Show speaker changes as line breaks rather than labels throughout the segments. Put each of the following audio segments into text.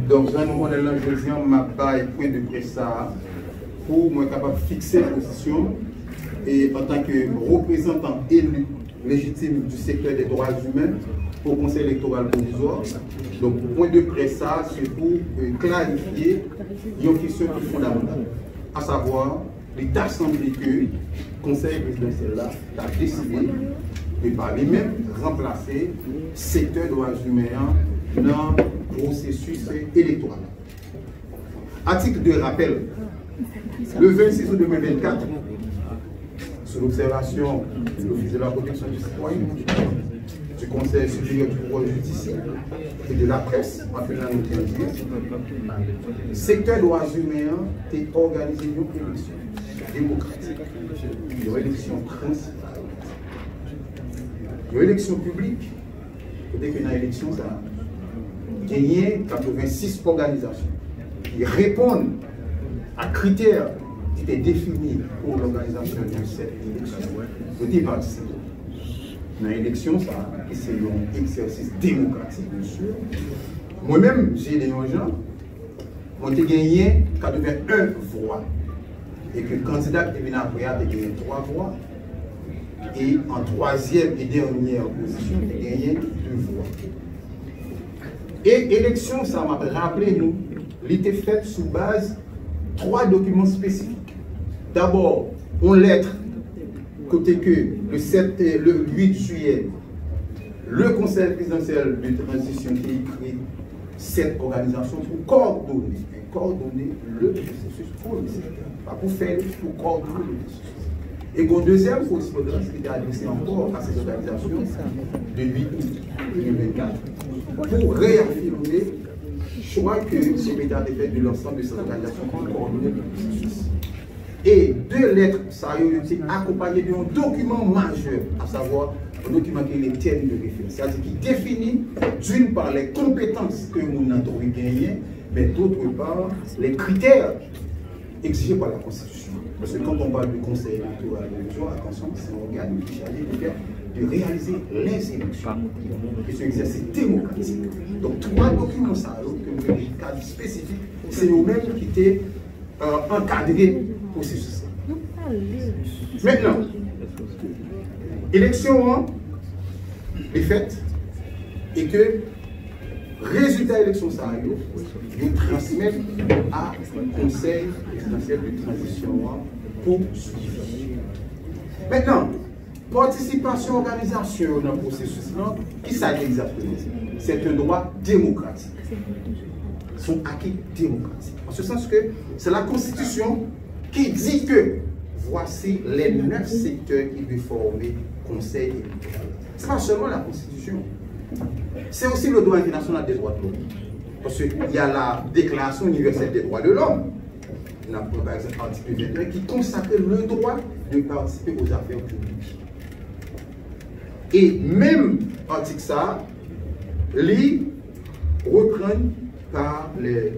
Donc, je m'a pas point de presse ça pour moi capable de fixer position et en tant que représentant élu légitime du secteur des droits humains au Conseil électoral provisoire. Donc, point de presse ça, c'est pour clarifier une question fondamentale, à savoir l'État semble que le Conseil présidentiel là a décidé de par lui-même remplacer le secteur droits humains dans le processus électoral. Article de rappel, le 26 août 2024, sous l'observation de l'Office de la protection du citoyen, du Conseil supérieur du pouvoir judiciaire et de la presse, en fait la le secteur droits humains est organisé une élection démocratique, une élection principale, une élection publique, dès qu'il y a une élection, ça a gagné 86 organisations qui répondent à critères qui étaient définis pour l'organisation de cette élection. Je dis participer. Dans l'élection, ça, c'est un exercice démocratique, bien sûr. Moi-même, j'ai des gens qui ont gagné 81 voix. Et que le candidat qui est venu après a gagné 3 voix. Et en troisième et dernière position, il a gagné 2 voix. Et l'élection, ça m'a rappelé, nous, elle était faite sous base 3 documents spécifiques. D'abord, une lettre, côté que le 8 juillet, le Conseil présidentiel de transition qui écrit cette organisation pour coordonner le processus pour le secteur. Pas pour faire, pour coordonner le processus. Et qu'au deuxième correspondance qui était adressée encore à ces organisations de 8 août 2024 pour réaffirmer le choix que le secrétaire a fait de l'ensemble de ces organisations pour coordonner le processus. Et 2 lettres, ça a été accompagné d'un document majeur, à savoir un document qui est les termes de référence, c'est-à-dire qui définit d'une part les compétences que nous avons gagnées, mais d'autre part les critères exigés par la Constitution. Parce que quand on parle du Conseil électoral, attention, c'est un organe qui est chargé de réaliser les élections, et ce exercice démocratique. Donc 3 documents, ça, que nous cadre spécifique, c'est nous-mêmes qui étaient encadrés processus. Maintenant, élection est faite et que résultat de l'élection, ça nous transmettre à Conseil présidentiel de transition pour suivre. Maintenant, participation, organisation dans le processus, qui ça exactement? C'est un droit démocratique. Son acquis démocratique. En ce sens que c'est la Constitution qui dit que voici les 9 secteurs qui doivent former Conseil électoral. Ce n'est pas seulement la Constitution, c'est aussi le droit international des droits de l'homme. Parce qu'il y a la Déclaration universelle des droits de l'homme, par exemple l'article 21, qui consacre le droit de participer aux affaires publiques. Et même article ça, les reprennent par les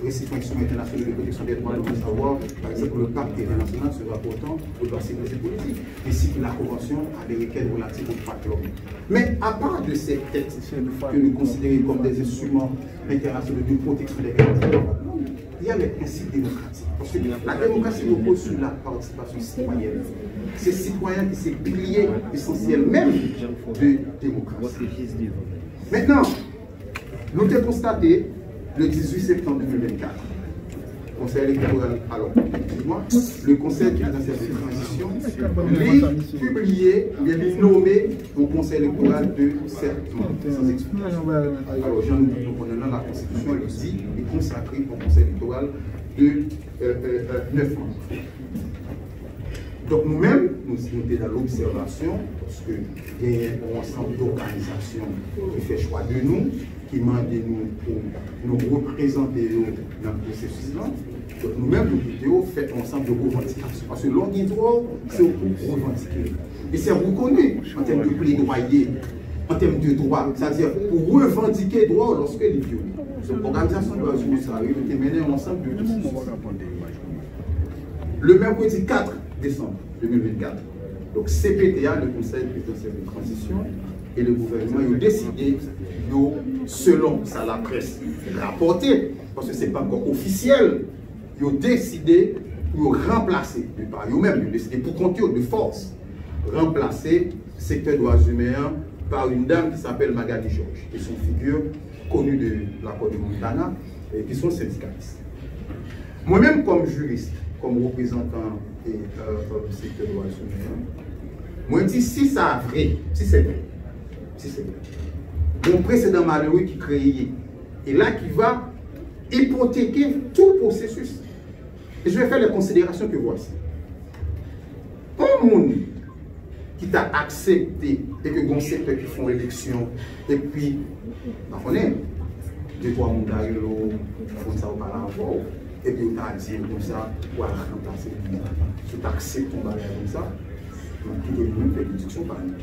récipients internationaux de protection des droits de l'homme, savoir, par exemple, le pacte international se rapportant aux droits civils et politiques, ainsi que la Convention américaine relative aux droits de l'homme. Mais à part de ces textes que nous considérons comme des instruments internationaux de protection des droits de l'homme, il y a les principes démocratiques. Parce que la démocratie repose sur la participation citoyenne. C'est citoyen qui c'est pilier essentiel même de démocratie. Maintenant, nous avons constaté le 18 septembre 2024, Conseil électoral, alors, le Conseil présidentiel de transition, les publié, les nommé au Conseil électoral de 7 membres, sans explication. Alors, j'en oublie, donc on a dans la Constitution, elle dit, est consacré au Conseil électoral de 9 membres. Donc nous-mêmes, nous sommes dans l'observation, parce qu'il y a un ensemble d'organisations qui fait choix de nous, qui demandent nous pour nous représenter dans le processus-là. Donc nous-mêmes, nous avons fait un ensemble de revendications. Parce que l'ordre droit, c'est pour revendiquer. Et c'est reconnu en termes de plaidoyer, en termes de droit, c'est-à-dire pour revendiquer droit lorsque les violent. L'organisation de la justice a mené un ensemble de discours. Le mercredi 4 décembre 2024, donc CPTA, le Conseil présidentiel de transition, et le gouvernement ont décidé, selon ça la presse rapporté, parce que ce n'est pas encore officiel, ils ont décidé de remplacer, par eux-mêmes, ils ont décidé pour compter de force, remplacer le secteur droits humains par une dame qui s'appelle Magali Georges, qui est une figure connue de l'accord de Montana et qui sont syndicalistes. Moi-même, comme juriste, comme représentant du secteur droits humains, moi je dis si ça est vrai, si c'est vrai, mon précédent malheureux qui créé, et là qui va hypothéquer tout le processus. Et je vais faire les considérations que voici. Un monde qui t'a accepté et que bon secteur qui font l'élection, et puis, on est, 2-3 mondarello, font ça auparavant, et puis on t'a dit comme ça, pour remplacer le monde. Si tu acceptes ton bagage comme ça, tu peux même faire une discussion par nous.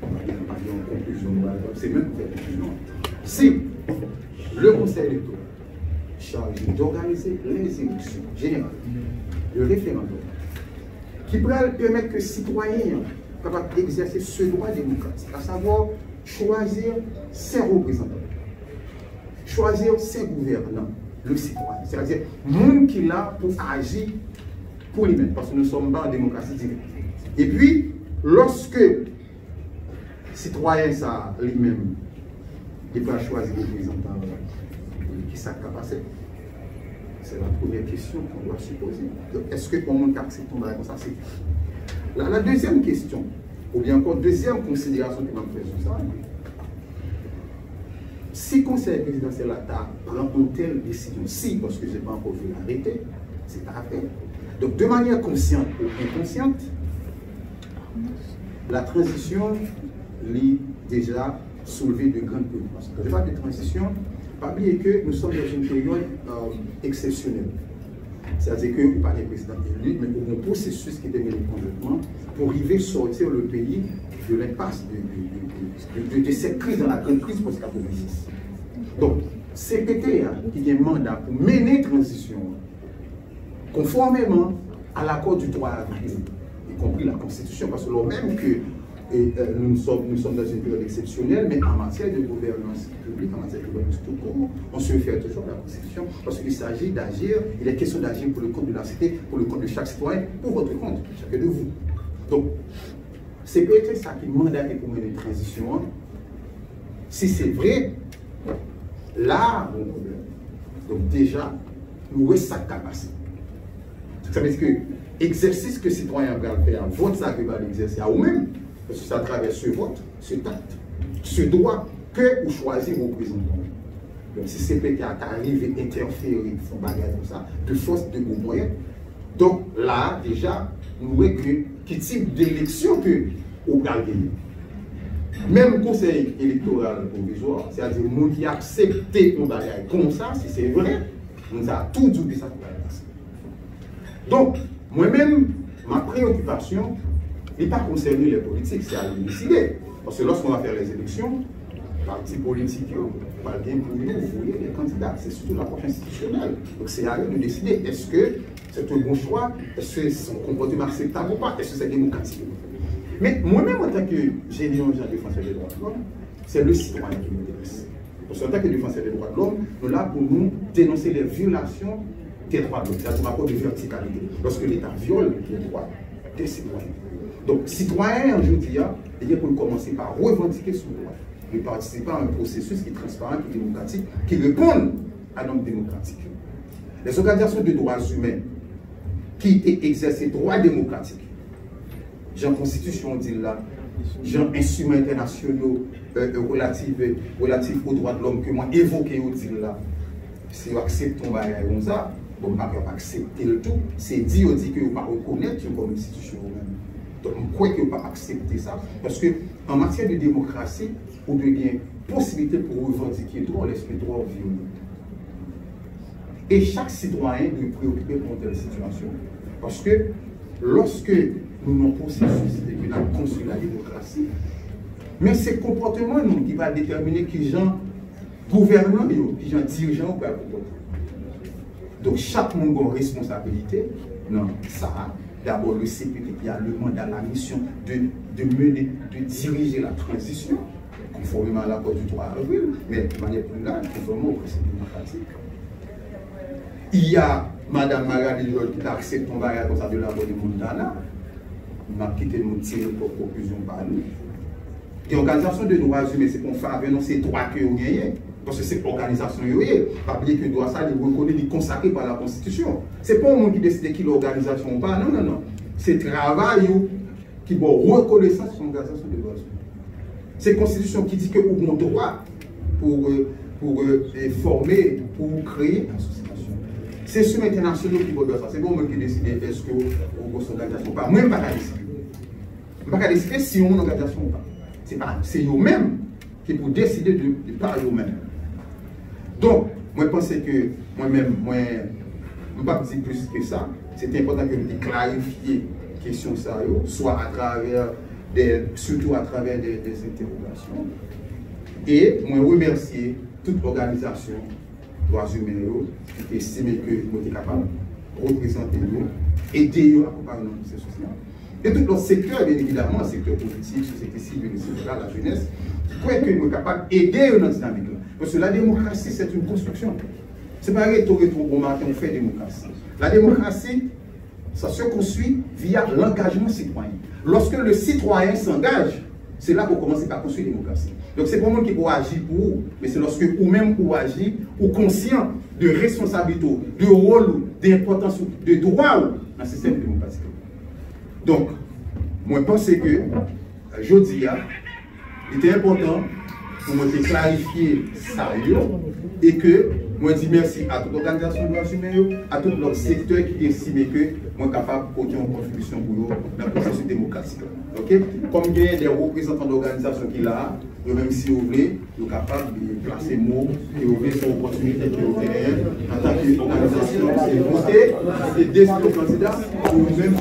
En conclusion, c'est même faire une conclusion. Si le conseil électoral chargé d'organiser les élections générales, le référendum, qui pourrait permettre que les citoyens capables d'exercer ce droit démocratique, à savoir choisir ses représentants, choisir ses gouvernants, le citoyen, c'est-à-dire le monde qui est là pour agir pour lui-même, parce que nous ne sommes pas en démocratie directe. Et puis, lorsque le citoyen ça lui-même, il peut choisir le représentant qui sa capacité. C'est la première question qu'on doit se poser. Est-ce que pour le monde accepte ton bagage comme ça? La deuxième question, ou bien encore deuxième considération que je vais faire sur ça, si le conseil présidentiel prend une telle décision, si, parce que je n'ai pas encore vu l'arrêter, c'est pas fait. Donc de manière consciente ou inconsciente, la transition lit déjà soulevé de grandes préoccupations. Quand je parle de transition, pas oublier que nous sommes dans une période exceptionnelle. C'est-à-dire que nous pas des présidents élus, mais un processus qui était mené conjointement pour arriver à sortir le pays de l'impasse de cette crise, dans la grande crise post-86. Donc, CPT qui a un mandat pour mener transition conformément à l'accord du 3 avril, y compris la Constitution, parce que lors même que nous sommes dans une période exceptionnelle, mais en matière de gouvernance publique, en matière de gouvernance tout court, on se réfère toujours à la Constitution, parce qu'il s'agit d'agir, il est question d'agir pour le compte de la cité, pour le compte de chaque citoyen, pour votre compte, chacun de vous. Donc, c'est peut-être ça qui mandaté pour mener une transition. Si c'est vrai, là, bon problème. Donc déjà, nous avons sa capacité. Ça veut dire que l'exercice que le citoyen va faire, vote ça que va l'exercer à vous-même, parce que c'est à travers ce vote, ce acte, ce droit que vous choisissez vos représentants. Donc si c'est peut-être arrivé à interférer, son bagage comme ça, de force de vos moyens, donc là, déjà, nous voyons que quel type d'élection que vous gagnez. Même conseil électoral provisoire, c'est-à-dire nous qui acceptons un bagage comme ça, si c'est vrai, nous avons tout dit ça pour la place. Donc, moi-même, ma préoccupation n'est pas concernée les politiques, c'est à nous décider. Parce que lorsqu'on va faire les élections, les partis politiques, on va bien pour nous, vous voyez, les candidats, c'est surtout l'approche institutionnelle. Donc c'est à eux de décider, est-ce que c'est un bon choix, est-ce que son comportement acceptable ou pas, est-ce que c'est démocratique. Mais moi-même, en tant que général défenseur des droits de l'homme, c'est le citoyen qui m'intéresse. Parce qu'en tant que défenseur des droits de l'homme, nous sommes là pour nous dénoncer les violations des droits de l'homme, c'est-à-dire un rapport de verticalité, lorsque l'État viole les droits des citoyens. Donc, citoyen, aujourd'hui, il faut commencer par revendiquer son droit, de participer à un processus qui est transparent, qui est démocratique, qui répond à l'homme démocratique. Les organisations de droits humains qui exercent les droits démocratiques, Jean Constitution dit là, Jean instruments internationaux relatifs aux droits de l'homme que moi évoqué au dit là, si vous acceptez ton bagage comme ça, bon, vous ne pouvez pas accepter le tout, c'est dit que vous ne pouvez pas reconnaître comme institution même. Donc, je crois que vous ne pouvez pas accepter ça, parce qu'en matière de démocratie, vous avez bien possibilité pour revendiquer droit, l'esprit droit violent. Et chaque citoyen doit être préoccupé pour une telle situation. Parce que lorsque nous avons un processus et que nous avons construit la démocratie, mais c'est le comportement qui va déterminer qui gens gouvernants et qui gens dirigeants pour la comporter. Donc chaque monde a une responsabilité. Non, ça, d'abord le CPT qui a le mandat, la mission de mener, de diriger la transition. conformément à l'accord du 3 avril, mais de manière plus large, conformément au principe démocratique. Il y a Mme Magali qui a accepté ton bagage comme ça de la voix de Montana. On a quitté nous tirer pour conclusion par nous. Et l'organisation de droits humains, c'est qu'on fait avec ces droits que vous gagnez. Parce que c'est l'organisation, pas oublier que le droit, ça, il est reconnu, il est consacré par la Constitution. Ce n'est pas un monde qui décide qui l'organisation ou pas. Non, non, non. C'est le travail qui va reconnaissance sur l'organisation des droits humains. C'est la Constitution qui dit que vous avez le droit pour former, pour créer une association. C'est sur international qui va faire ça. C'est pas moi qui décide est-ce que vous avez une organisation ou pas. Moi, je ne peux pas décider. Je ne peux pas décider si on a une organisation ou pas. C'est eux-mêmes qui pour décider de par eux-mêmes. Donc, moi, je pense que moi-même, je ne peux pas dire plus que ça. C'est important que je clarifie la question, soit à travers surtout à travers des interrogations. Et moi, remercier toute organisation droits humains qui estime que nous sommes capables de représenter nous, aider nous à accompagner nous ces sociétés. Et tout le secteur, bien évidemment, le secteur politique, société civile, etc., la jeunesse, qui croit que nous sommes capables d'aider dans cette dynamique. Parce que la démocratie, c'est une construction. Ce n'est pas rétro au matin, on fait démocratie. La démocratie, ça se construit via l'engagement citoyen. Lorsque le citoyen s'engage, c'est là qu'on commence à construire la démocratie. Donc c'est pas moi qui peut agir pour vous, mais c'est lorsque vous-même vous agissez, ou conscient de responsabilité, de rôle, d'importance, de droit dans le système démocratique. Donc, moi je pense que, je dis, il était important pour moi de clarifier ça et que moi je dis merci à toute l'organisation de droits humains, à tout leur secteur qui estime que moi capable d'apporter une contribution pour eux dans le processus démocratique. Okay? Comme il y a des représentants d'organisations qui là, même si vous voulez, vous êtes capable de placer mots et vous voulez son opportunité que vous avez en tant qu'organisation, c'est voter et décider le candidat pour vous-même.